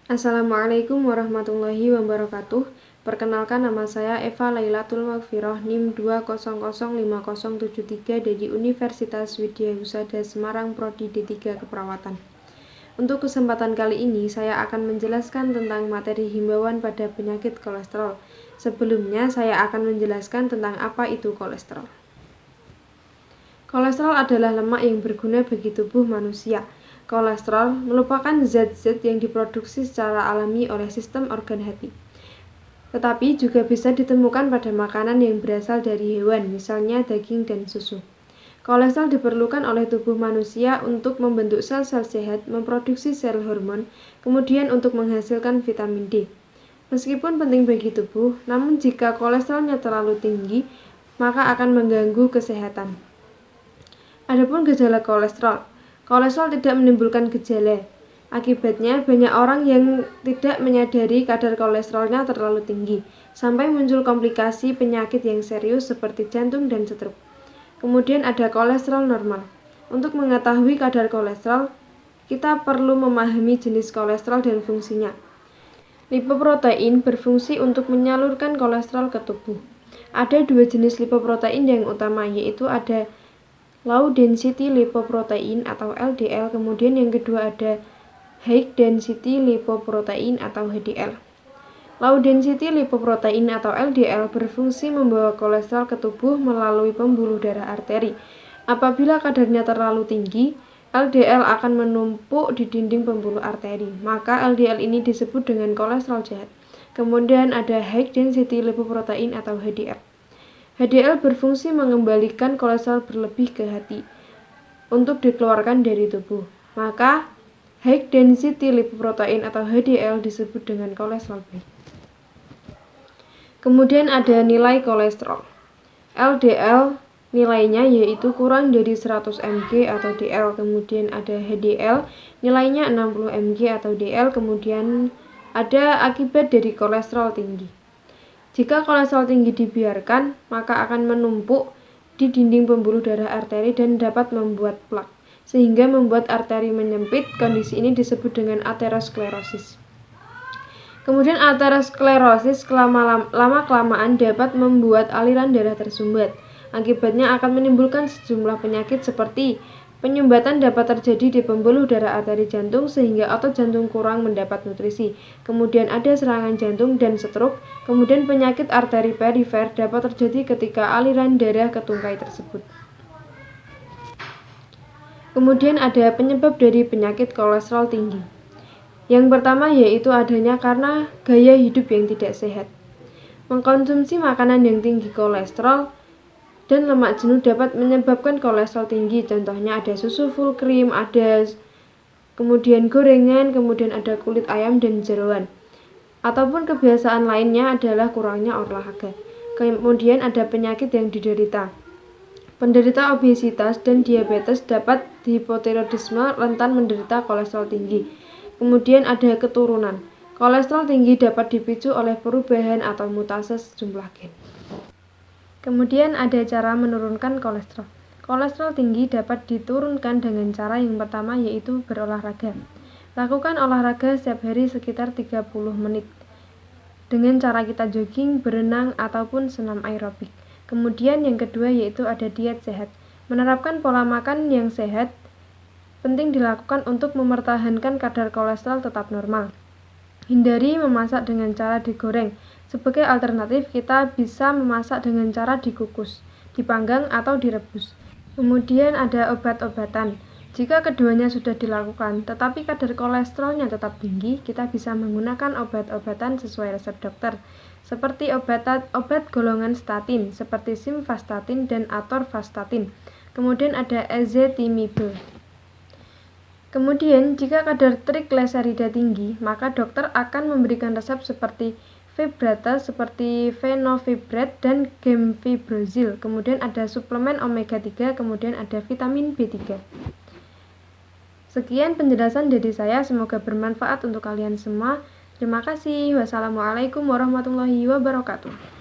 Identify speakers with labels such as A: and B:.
A: Assalamualaikum warahmatullahi wabarakatuh. Perkenalkan, nama saya Eva Lailatul Maghfirah, NIM 2005073 dari Universitas Widya Husada Semarang, Prodi D3 Keperawatan. Untuk kesempatan kali ini, saya akan menjelaskan tentang materi himbauan pada penyakit kolesterol. Sebelumnya, saya akan menjelaskan tentang apa itu kolesterol. Kolesterol adalah lemak yang berguna bagi tubuh manusia. Kolesterol merupakan zat-zat yang diproduksi secara alami oleh sistem organ hati. Tetapi juga bisa ditemukan pada makanan yang berasal dari hewan, misalnya daging dan susu. Kolesterol diperlukan oleh tubuh manusia untuk membentuk sel-sel sehat, memproduksi sel hormon, kemudian untuk menghasilkan vitamin D. Meskipun penting bagi tubuh, namun jika kolesterolnya terlalu tinggi, maka akan mengganggu kesehatan. Adapun gejala kolesterol. Kolesterol tidak menimbulkan gejala. Akibatnya, banyak orang yang tidak menyadari kadar kolesterolnya terlalu tinggi, sampai muncul komplikasi penyakit yang serius seperti jantung dan stroke. Kemudian ada kolesterol normal. Untuk mengetahui kadar kolesterol, kita perlu memahami jenis kolesterol dan fungsinya. Lipoprotein berfungsi untuk menyalurkan kolesterol ke tubuh. Ada dua jenis lipoprotein yang utama, yaitu ada low density lipoprotein atau LDL, kemudian yang kedua ada high density lipoprotein atau HDL. Low density lipoprotein atau LDL berfungsi membawa kolesterol ke tubuh melalui pembuluh darah arteri. Apabila kadarnya terlalu tinggi, LDL akan menumpuk di dinding pembuluh arteri, maka LDL ini disebut dengan kolesterol jahat. Kemudian ada high density lipoprotein atau HDL. HDL berfungsi mengembalikan kolesterol berlebih ke hati untuk dikeluarkan dari tubuh. Maka, high density lipoprotein atau HDL disebut dengan kolesterol baik. Kemudian ada nilai kolesterol. LDL nilainya yaitu kurang dari 100 mg atau DL. Kemudian ada HDL nilainya 60 mg atau DL. Kemudian ada akibat dari kolesterol tinggi. Jika kolesterol tinggi dibiarkan, maka akan menumpuk di dinding pembuluh darah arteri dan dapat membuat plak, sehingga membuat arteri menyempit. Kondisi ini disebut dengan aterosklerosis. Kemudian aterosklerosis lama-kelamaan dapat membuat aliran darah tersumbat. Akibatnya akan menimbulkan sejumlah penyakit seperti penyumbatan dapat terjadi di pembuluh darah arteri jantung sehingga otot jantung kurang mendapat nutrisi. Kemudian ada serangan jantung dan stroke. Kemudian penyakit arteri perifer dapat terjadi ketika aliran darah ke tungkai tersebut. Kemudian ada penyebab dari penyakit kolesterol tinggi. Yang pertama yaitu adanya karena gaya hidup yang tidak sehat. Mengkonsumsi makanan yang tinggi kolesterol dan lemak jenuh dapat menyebabkan kolesterol tinggi. Contohnya ada susu full cream, ada kemudian gorengan, kemudian ada kulit ayam dan jeroan. Ataupun kebiasaan lainnya adalah kurangnya olahraga. Kemudian ada penyakit yang diderita. Penderita obesitas dan diabetes dapat hipotiroidisme rentan menderita kolesterol tinggi. Kemudian ada keturunan. Kolesterol tinggi dapat dipicu oleh perubahan atau mutase sejumlah gen. Kemudian ada cara menurunkan kolesterol. Kolesterol tinggi dapat diturunkan dengan cara yang pertama yaitu berolahraga. Lakukan olahraga setiap hari sekitar 30 menit dengan cara kita jogging, berenang, ataupun senam aerobik. Kemudian yang kedua yaitu ada diet sehat. Menerapkan pola makan yang sehat penting dilakukan untuk mempertahankan kadar kolesterol tetap normal. Hindari memasak dengan cara digoreng. Sebagai alternatif, kita bisa memasak dengan cara dikukus, dipanggang, atau direbus. Kemudian ada obat-obatan. Jika keduanya sudah dilakukan, tetapi kadar kolesterolnya tetap tinggi, kita bisa menggunakan obat-obatan sesuai resep dokter, seperti obat golongan statin, seperti simvastatin dan atorvastatin. Kemudian ada ezetimibe. Kemudian, jika kadar trigliserida tinggi, maka dokter akan memberikan resep seperti fibrata seperti fenofibrat dan gemfibrozil. Kemudian ada suplemen omega 3, kemudian ada vitamin B3. Sekian penjelasan dari saya, semoga bermanfaat untuk kalian semua. Terima kasih. Wassalamualaikum warahmatullahi wabarakatuh.